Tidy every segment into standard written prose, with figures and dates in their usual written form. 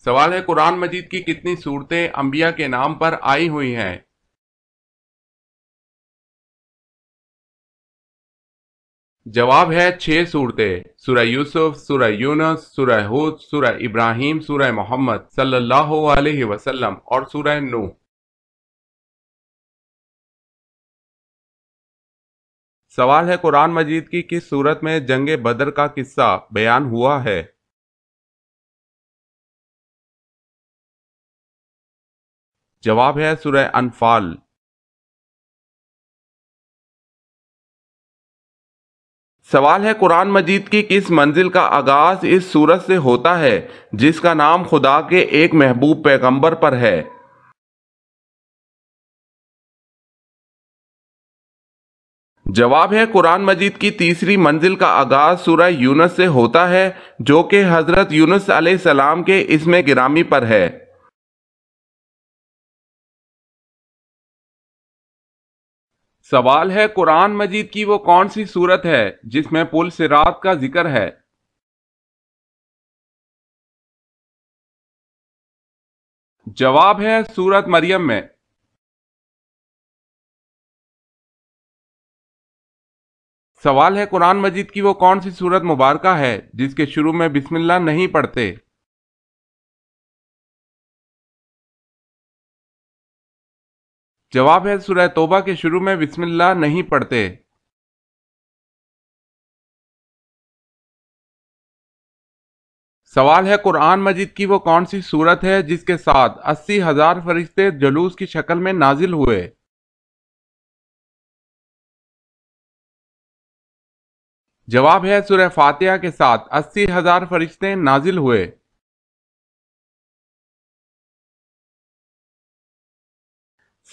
سوال ہے قرآن مجید کی کتنی صورتیں انبیاء کے نام پر آئی ہوئی ہیں؟ جواب ہے 6 صورتیں: سورہ یوسف، سورہ یونس، سورہ ہود، سورہ ابراہیم، سورہ محمد صلی اللہ علیہ وسلم اور سورہ نوح۔ سوال ہے قرآن مجید کی کس سورت میں جنگ بدر کا قصہ بیان ہوا ہے؟ جواب ہے سورہ انفال۔ سوال ہے قرآن مجید کی کس منزل کا آغاز اس سورت سے ہوتا ہے جس کا نام خدا کے ایک محبوب پیغمبر پر ہے؟ جواب ہے قرآن مجید کی تیسری منزل کا آغاز سورہ یونس سے ہوتا ہے جو کہ حضرت یونس علیہ السلام کے اسم گرامی پر ہے۔ سوال ہے قرآن مجید کی وہ کون سی سورت ہے جس میں پل صراط کا ذکر ہے؟ جواب ہے سورت مریم میں۔ سوال ہے قرآن مجید کی وہ کون سی سورت مبارکہ ہے جس کے شروع میں بسم اللہ نہیں پڑھتے؟ جواب ہے سورہ توبہ کے شروع میں بسم اللہ نہیں پڑھتے۔ سوال ہے قرآن مجید کی وہ کون سی سورت ہے جس کے ساتھ 80,000 فرشتے جلوس کی شکل میں نازل ہوئے؟ جواب ہے سورہ فاتحہ کے ساتھ 80,000 فرشتے نازل ہوئے۔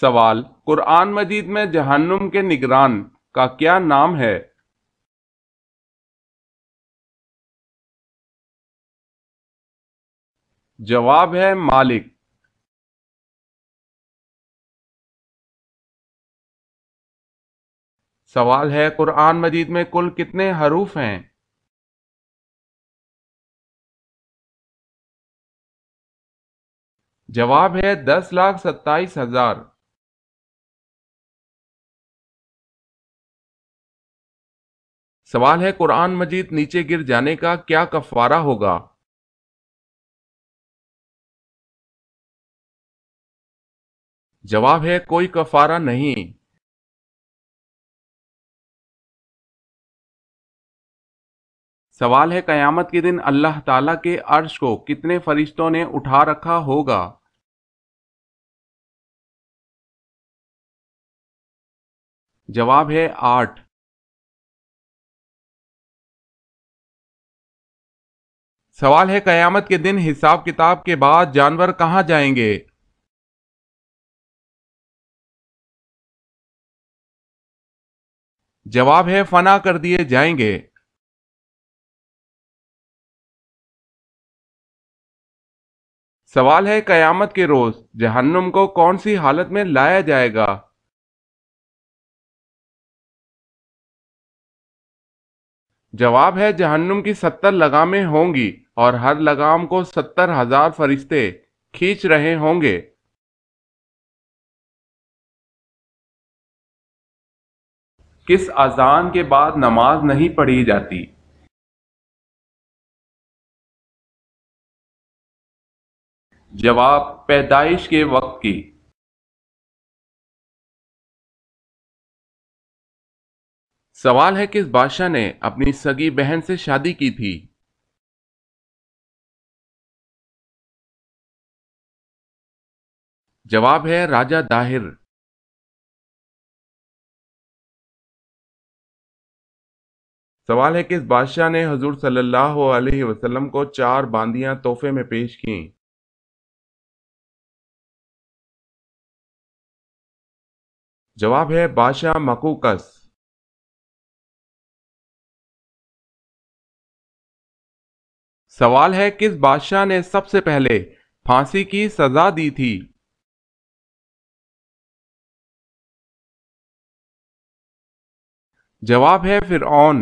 سوال قرآن مجید میں جہنم کے نگران کا کیا نام ہے؟ جواب ہے مالک۔ سوال ہے قرآن مجید میں کل کتنے حروف ہیں؟ جواب ہے 10,27,000۔ سوال ہے قرآن مجید نیچے گر جانے کا کیا کفارہ ہوگا؟ جواب ہے کوئی کفارہ نہیں۔ سوال ہے قیامت کے دن اللہ تعالیٰ کے عرش کو کتنے فرشتوں نے اٹھا رکھا ہوگا؟ جواب ہے 8۔ سوال ہے قیامت کے دن حساب کتاب کے بعد جانور کہاں جائیں گے؟ جواب ہے فنا کر دیے جائیں گے۔ سوال ہے قیامت کے روز جہنم کو کون سی حالت میں لایا جائے گا؟ جواب ہے جہنم کی 70 لگامیں ہوں گی اور ہر لگام کو 70,000 فرشتے کھینچ رہے ہوں گے۔ کس اذان کے بعد نماز نہیں پڑھی جاتی؟ جواب پیدائش کے وقت کی۔ سوال ہے کس بادشاہ نے اپنی سگی بہن سے شادی کی تھی؟ جواب ہے راجہ داہر۔ سوال ہے کس بادشاہ نے حضور صلی اللہ علیہ وسلم کو 4 باندیاں تحفے میں پیش کیں؟ جواب ہے بادشاہ مقوقس۔ سوال ہے کس بادشاہ نے سب سے پہلے پھانسی کی سزا دی تھی؟ جواب ہے فرعون۔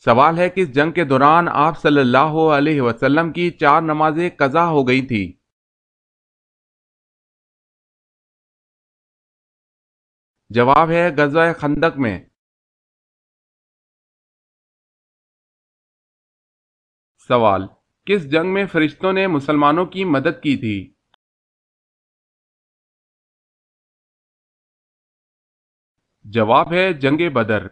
سوال ہے کس جنگ کے دوران آپ صلی اللہ علیہ وسلم کی 4 نمازیں قضا ہو گئی تھی؟ جواب ہے غزوہ خندق میں۔ سوال، کس جنگ میں فرشتوں نے مسلمانوں کی مدد کی تھی؟ جواب ہے جنگ بدر۔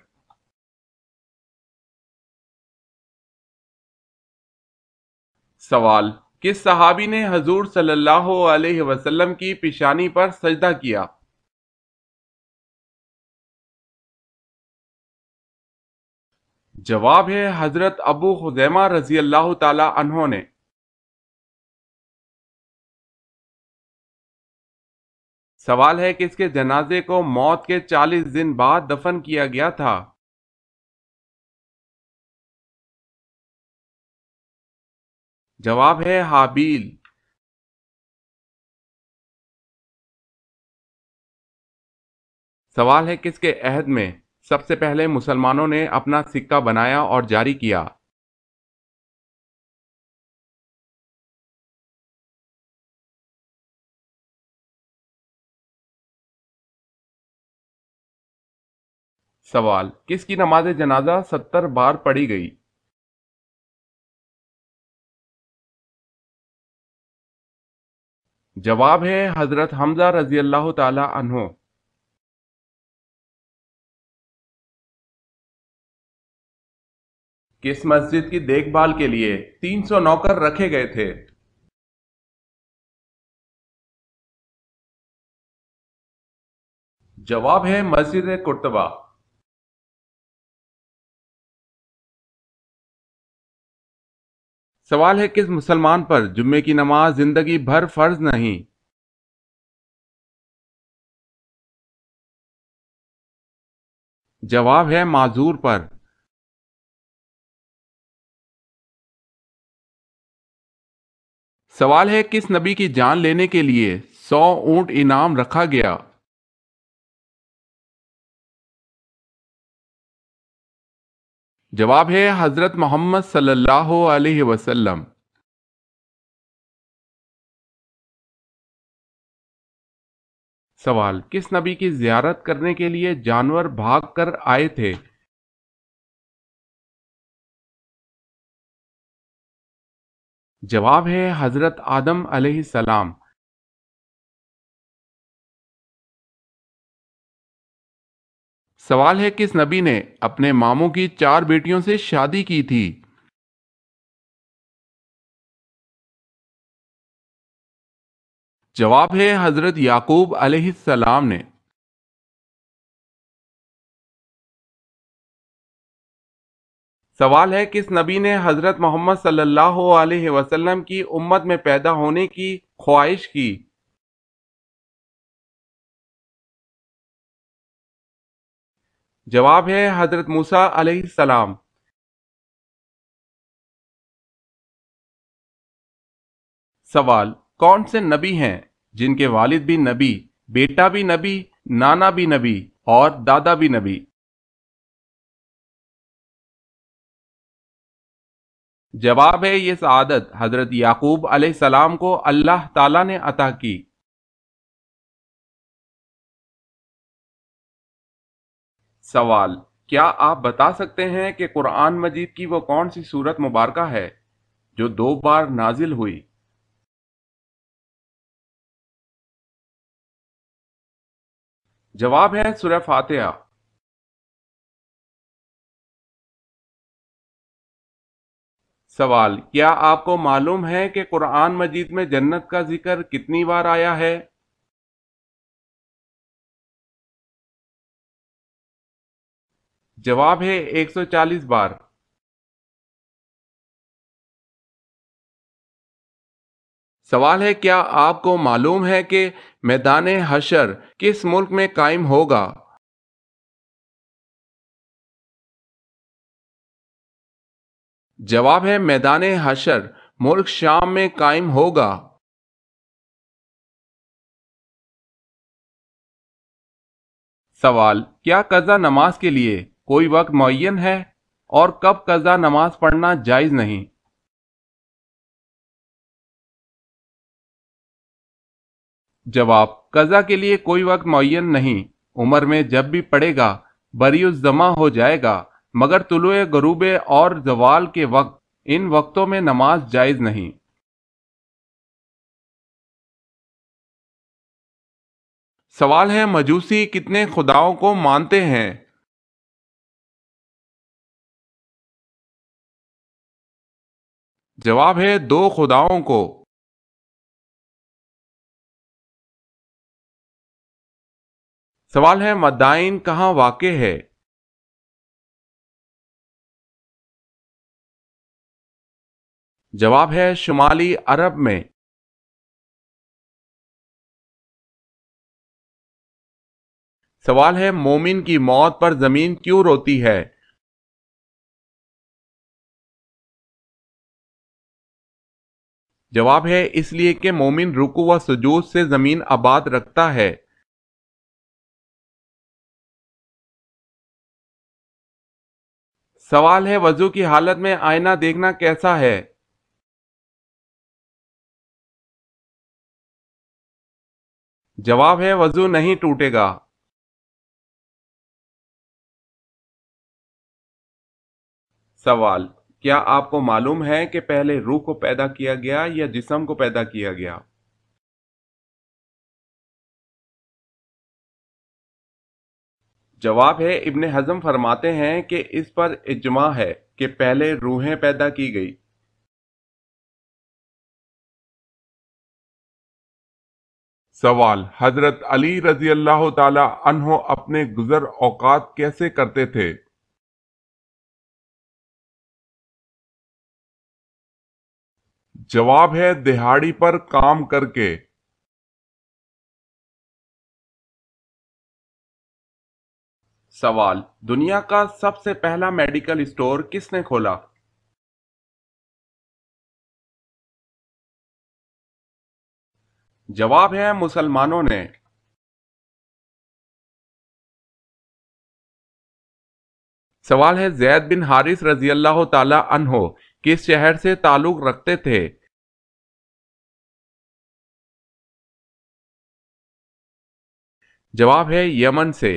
سوال، کس صحابی نے حضور صلی اللہ علیہ وسلم کی پیشانی پر سجدہ کیا؟ جواب ہے حضرت ابو خزیمہ رضی اللہ تعالی عنہ نے۔ سوال ہے کس کے جنازے کو موت کے 40 دن بعد دفن کیا گیا تھا؟ جواب ہے حابیل۔ سوال ہے کس کے عہد میں سب سے پہلے مسلمانوں نے اپنا سکہ بنایا اور جاری کیا؟ سوال، کس کی نماز جنازہ 70 بار پڑھی گئی؟ جواب ہے حضرت حمزہ رضی اللہ تعالی عنہ۔ کس مسجد کی دیکھ بھال کے لیے 300 نوکر رکھے گئے تھے؟ جواب ہے مسجد قرطبہ۔ سوال ہے کس مسلمان پر جمعے کی نماز زندگی بھر فرض نہیں؟ جواب ہے معذور پر۔ سوال ہے کس نبی کی جان لینے کے لیے 100 اونٹ انعام رکھا گیا؟ جواب ہے حضرت محمد صلی اللہ علیہ وسلم۔ سوال، کس نبی کی زیارت کرنے کے لیے جانور بھاگ کر آئے تھے؟ جواب ہے حضرت آدم علیہ السلام۔ سوال ہے کس نبی نے اپنے ماموں کی 4 بیٹیوں سے شادی کی تھی؟ جواب ہے حضرت یعقوب علیہ السلام نے۔ سوال ہے کس نبی نے حضرت محمد صلی اللہ علیہ وسلم کی امت میں پیدا ہونے کی خواہش کی؟ جواب ہے حضرت موسیٰ علیہ السلام۔ سوال، کون سے نبی ہیں جن کے والد بھی نبی، بیٹا بھی نبی، نانا بھی نبی اور دادا بھی نبی؟ جواب ہے یہ سعادت حضرت یعقوب علیہ السلام کو اللہ تعالیٰ نے عطا کی۔ سوال، کیا آپ بتا سکتے ہیں کہ قرآن مجید کی وہ کون سی سورت مبارکہ ہے جو 2 بار نازل ہوئی؟ جواب ہے سورہ فاتحہ۔ سوال، کیا آپ کو معلوم ہے کہ قرآن مجید میں جنت کا ذکر کتنی بار آیا ہے؟ جواب ہے 140 بار۔ سوال ہے کیا آپ کو معلوم ہے کہ میدان حشر کس ملک میں قائم ہوگا؟ جواب ہے میدان حشر ملک شام میں قائم ہوگا۔ سوال، کیا قضا نماز کے لیے کوئی وقت معین ہے؟ اور کب قضا نماز پڑھنا جائز نہیں؟ جواب: قضا کے لیے کوئی وقت معین نہیں، عمر میں جب بھی پڑے گا بری الزماں ہو جائے گا، مگر طلوع غروب اور زوال کے وقت، ان وقتوں میں نماز جائز نہیں۔ سوال ہے: مجوسی کتنے خداؤں کو مانتے ہیں؟ جواب ہے: دو خداؤں کو۔ سوال ہے: مدائن کہاں واقع ہے؟ جواب ہے: شمالی عرب میں۔ سوال ہے: مومن کی موت پر زمین کیوں روتی ہے؟ جواب ہے: اس لیے کہ مومن رکوع و سجود سے زمین آباد رکھتا ہے۔ سوال ہے: وضو کی حالت میں آئینہ دیکھنا کیسا ہے؟ جواب ہے: وضو نہیں ٹوٹے گا۔ سوال: کیا آپ کو معلوم ہے کہ پہلے روح کو پیدا کیا گیا یا جسم کو پیدا کیا گیا؟ جواب ہے: ابن حزم فرماتے ہیں کہ اس پر اجماع ہے کہ پہلے روحیں پیدا کی گئی۔ سوال: حضرت علی رضی اللہ تعالی عنہ اپنے گزر اوقات کیسے کرتے تھے؟ جواب ہے: دہاڑی پر کام کر کے۔ سوال: دنیا کا سب سے پہلا میڈیکل اسٹور کس نے کھولا؟ جواب ہے: مسلمانوں نے۔ سوال ہے: زید بن حارث رضی اللہ تعالی عنہ کس شہر سے تعلق رکھتے تھے؟ جواب ہے: یمن سے۔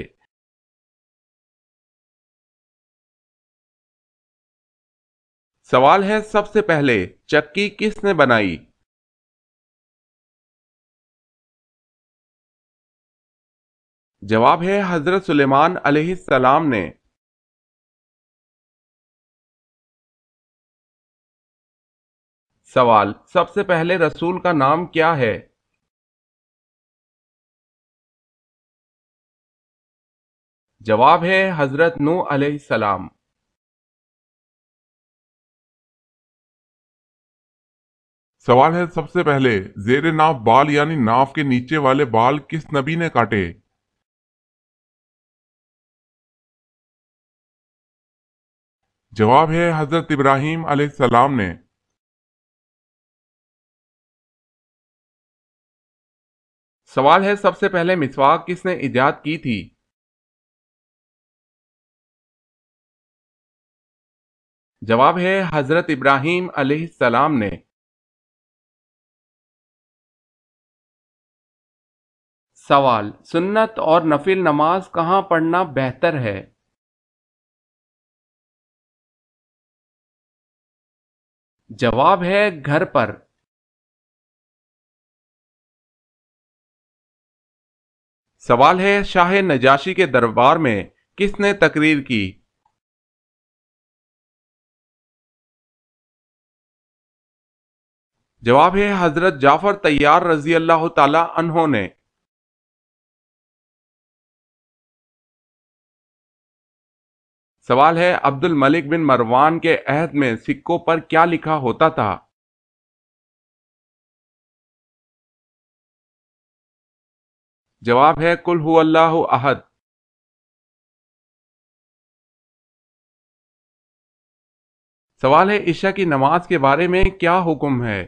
سوال ہے: سب سے پہلے چکی کس نے بنائی؟ جواب ہے: حضرت سلیمان علیہ السلام نے۔ سوال: سب سے پہلے رسول کا نام کیا ہے؟ جواب ہے: حضرت نوح علیہ السلام۔ سوال ہے: سب سے پہلے زیر ناف بال یعنی ناف کے نیچے والے بال کس نبی نے کاٹے؟ جواب ہے: حضرت ابراہیم علیہ السلام نے۔ سوال ہے: سب سے پہلے مسواک کس نے ایجاد کی تھی؟ جواب ہے: حضرت ابراہیم علیہ السلام نے۔ سوال: سنت اور نفل نماز کہاں پڑھنا بہتر ہے؟ جواب ہے: گھر پر۔ سوال ہے: شاہ نجاشی کے دربار میں کس نے تقریر کی؟ جواب ہے: حضرت جعفر طیار رضی اللہ تعالی عنہ نے۔ سوال ہے: عبد الملک بن مروان کے عہد میں سکوں پر کیا لکھا ہوتا تھا؟ جواب ہے: قل هو اللہ احد۔ سوال ہے: عشاء کی نماز کے بارے میں کیا حکم ہے؟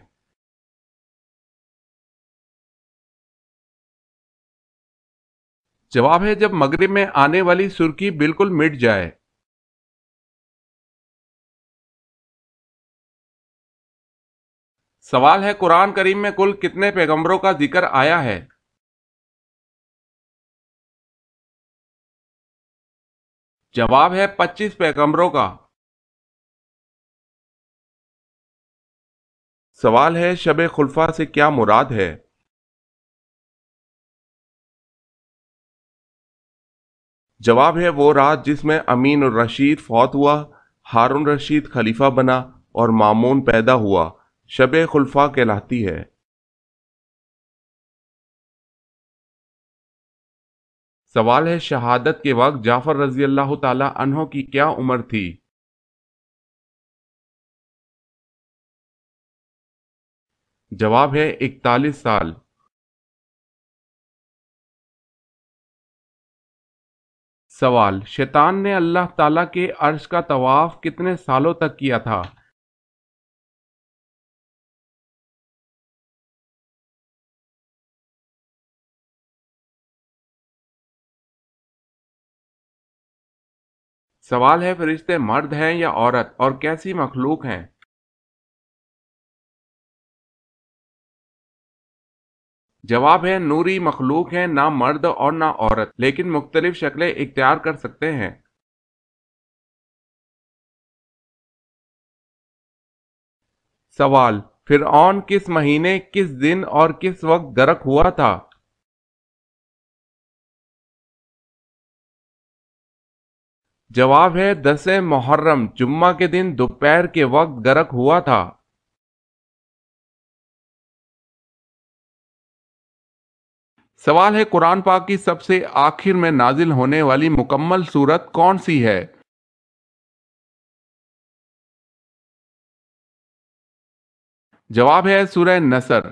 جواب ہے: جب مغرب میں آنے والی سرخی بالکل مٹ جائے۔ سوال ہے قرآن کریم میں کل کتنے پیغمبروں کا ذکر آیا ہے؟ جواب ہے 25 پیغمبروں کا۔ سوال ہے شب خلفاء سے کیا مراد ہے؟ جواب ہے وہ رات جس میں امین الرشید فوت ہوا، ہارون رشید خلیفہ بنا اور مامون پیدا ہوا، شب خلفاء کہلاتی ہے۔ سوال ہے شہادت کے وقت جعفر رضی اللہ تعالی عنہ کی کیا عمر تھی؟ جواب ہے 41 سال۔ سوال شیطان نے اللہ تعالیٰ کے عرش کا طواف کتنے سالوں تک کیا تھا؟ سوال ہے فرشتے مرد ہیں یا عورت اور کیسی مخلوق ہیں؟ جواب ہے نوری مخلوق ہیں، نہ مرد اور نہ عورت، لیکن مختلف شکلیں اختیار کر سکتے ہیں۔ سوال فرعون کس مہینے، کس دن اور کس وقت غرق ہوا تھا؟ جواب ہے 10 محرم جمعہ کے دن دوپہر کے وقت غرق ہوا تھا۔ سوال ہے قرآن پاک کی سب سے آخر میں نازل ہونے والی مکمل سورت کون سی ہے؟ جواب ہے سورہ نصر۔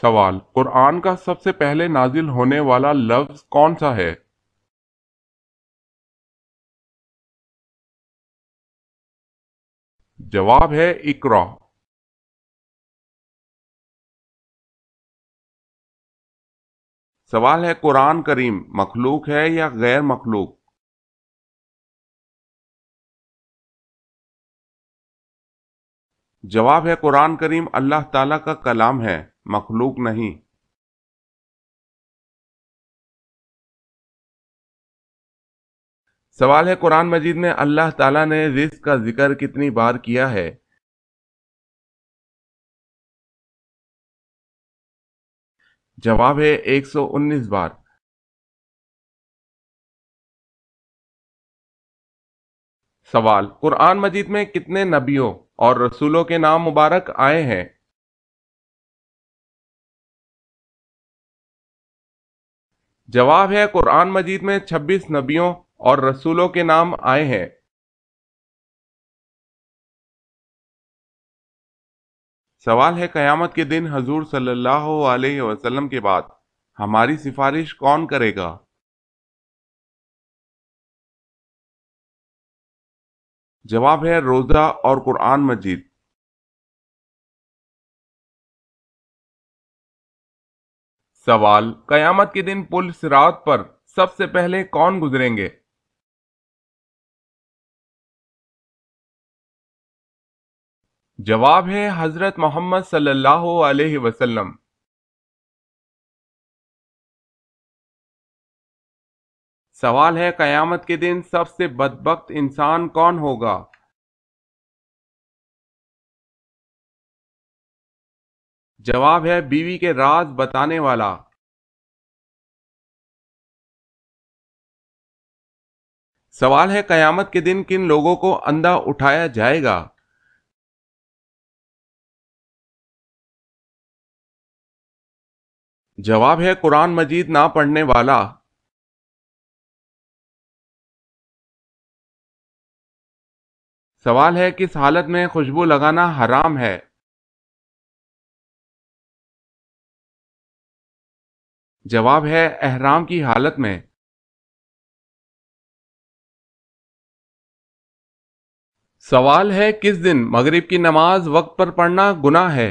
سوال قرآن کا سب سے پہلے نازل ہونے والا لفظ کون سا ہے؟ جواب ہے اقرا۔ سوال ہے قرآن کریم مخلوق ہے یا غیر مخلوق؟ جواب ہے قرآن کریم اللہ تعالیٰ کا کلام ہے، مخلوق نہیں۔ سوال ہے قرآن مجید میں اللہ تعالیٰ نے رزق کا ذکر کتنی بار کیا ہے؟ جواب ہے 119 بار۔ سوال قرآن مجید میں کتنے نبیوں اور رسولوں کے نام مبارک آئے ہیں؟ جواب ہے قرآن مجید میں 26 نبیوں اور رسولوں کے نام آئے ہیں۔ سوال ہے قیامت کے دن حضور صلی اللہ علیہ وسلم کے بعد ہماری سفارش کون کرے گا؟ جواب ہے روزہ اور قرآن مجید۔ سوال قیامت کے دن پل صراط پر سب سے پہلے کون گزریں گے؟ جواب ہے حضرت محمد صلی اللہ علیہ وسلم۔ سوال ہے قیامت کے دن سب سے بدبخت انسان کون ہوگا؟ جواب ہے بیوی کے راز بتانے والا۔ سوال ہے قیامت کے دن کن لوگوں کو اندھا اٹھایا جائے گا؟ جواب ہے قرآن مجید نہ پڑھنے والا۔ سوال ہے کس حالت میں خوشبو لگانا حرام ہے؟ جواب ہے احرام کی حالت میں۔ سوال ہے کس دن مغرب کی نماز وقت پر پڑھنا گناہ ہے؟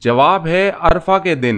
جواب ہے عرفہ کے دن۔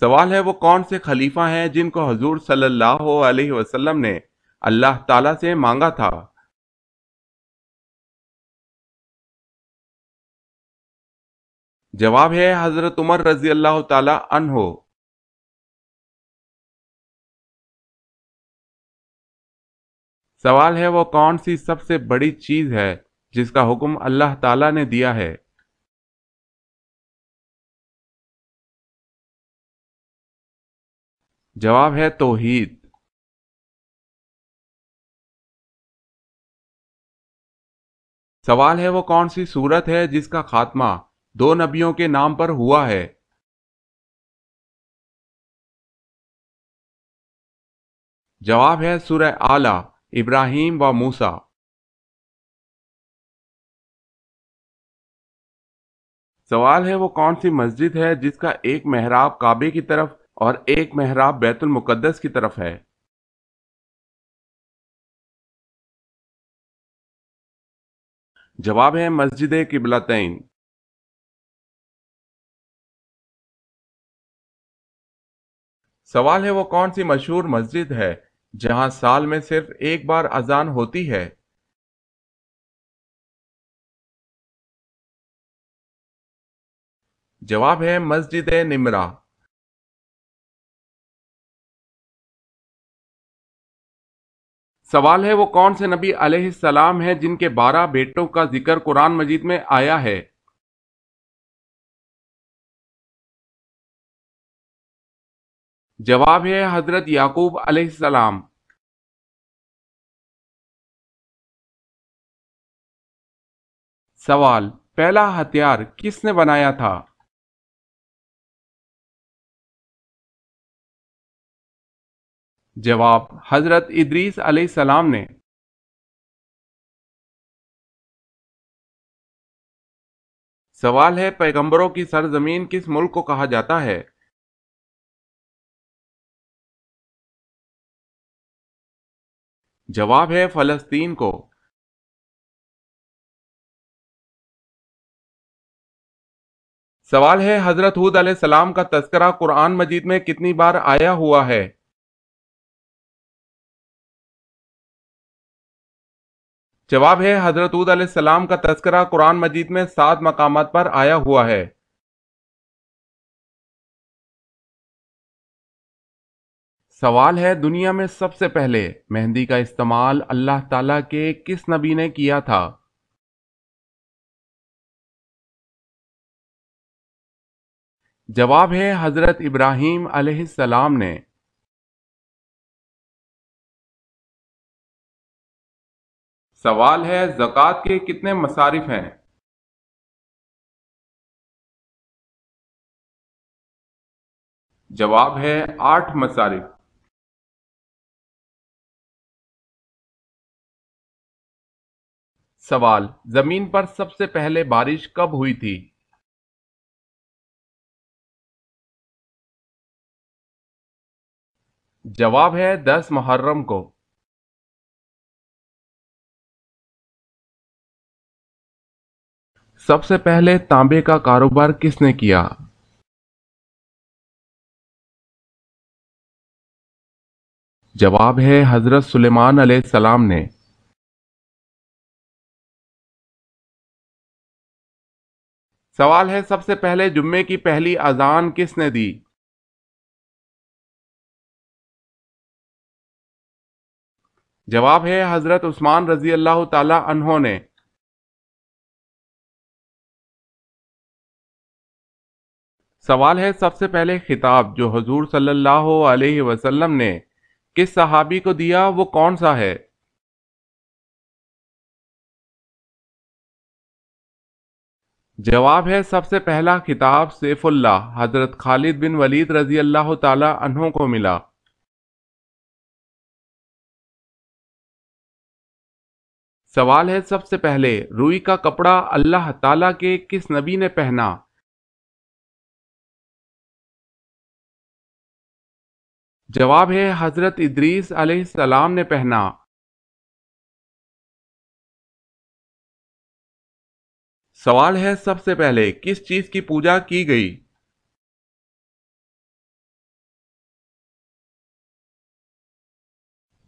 سوال ہے وہ کون سے خلیفہ ہیں جن کو حضور صلی اللہ علیہ وسلم نے اللہ تعالیٰ سے مانگا تھا؟ جواب ہے حضرت عمر رضی اللہ تعالی عنہ۔ سوال ہے وہ کون سی سب سے بڑی چیز ہے جس کا حکم اللہ تعالیٰ نے دیا ہے؟ جواب ہے توحید۔ سوال ہے وہ کون سی سورت ہے جس کا خاتمہ دو نبیوں کے نام پر ہوا ہے؟ جواب ہے سورہ اعلی، ابراہیم و موسیٰ۔ سوال ہے وہ کون سی مسجد ہے جس کا ایک محراب کعبے کی طرف اور ایک محراب بیت المقدس کی طرف ہے؟ جواب ہے مسجد قبلتین۔ سوال ہے وہ کون سی مشہور مسجد ہے جہاں سال میں صرف ایک بار اذان ہوتی ہے؟ جواب ہے مسجد نمرہ۔ سوال ہے وہ کون سے نبی علیہ السلام ہیں جن کے 12 بیٹوں کا ذکر قرآن مجید میں آیا ہے؟ جواب ہے حضرت یعقوب علیہ السلام۔ سوال، پہلا ہتھیار کس نے بنایا تھا؟ جواب حضرت ادریس علیہ السلام نے۔ سوال ہے پیغمبروں کی سرزمین کس ملک کو کہا جاتا ہے؟ جواب ہے فلسطین کو۔ سوال ہے حضرت ہود علیہ السلام کا تذکرہ قرآن مجید میں کتنی بار آیا ہوا ہے؟ جواب ہے حضرت ہود علیہ السلام کا تذکرہ قرآن مجید میں 7 مقامات پر آیا ہوا ہے۔ سوال ہے دنیا میں سب سے پہلے مہندی کا استعمال اللہ تعالیٰ کے کس نبی نے کیا تھا؟ جواب ہے حضرت ابراہیم علیہ السلام نے۔ سوال ہے زکوٰۃ کے کتنے مصارف ہیں؟ جواب ہے 8 مصارف۔ سوال، زمین پر سب سے پہلے بارش کب ہوئی تھی؟ جواب ہے 10 محرم کو۔ سب سے پہلے تانبے کا کاروبار کس نے کیا؟ جواب ہے حضرت سلیمان علیہ السلام نے۔ سوال ہے سب سے پہلے جمعے کی پہلی اذان کس نے دی؟ جواب ہے حضرت عثمان رضی اللہ تعالی عنہ نے۔ سوال ہے سب سے پہلے خطاب جو حضور صلی اللہ علیہ وسلم نے کس صحابی کو دیا وہ کون سا ہے؟ جواب ہے سب سے پہلا خطاب سیف اللہ حضرت خالد بن ولید رضی اللہ تعالی عنہ کو ملا۔ سوال ہے سب سے پہلے روئی کا کپڑا اللہ تعالیٰ کے کس نبی نے پہنا؟ جواب ہے حضرت ادریس علیہ السلام نے پہنا۔ سوال ہے سب سے پہلے کس چیز کی پوجا کی گئی؟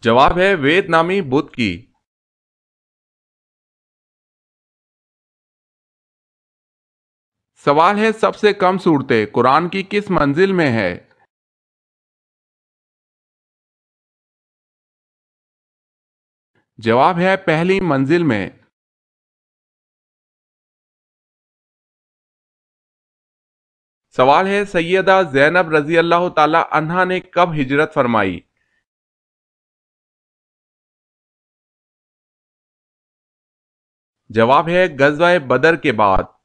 جواب ہے وید نامی بدھ کی۔ سوال ہے سب سے کم صورتیں قرآن کی کس منزل میں ہے؟ جواب ہے پہلی منزل میں۔ سوال ہے سیدہ زینب رضی اللہ تعالی عنہا نے کب ہجرت فرمائی؟ جواب ہے غزوہ بدر کے بعد۔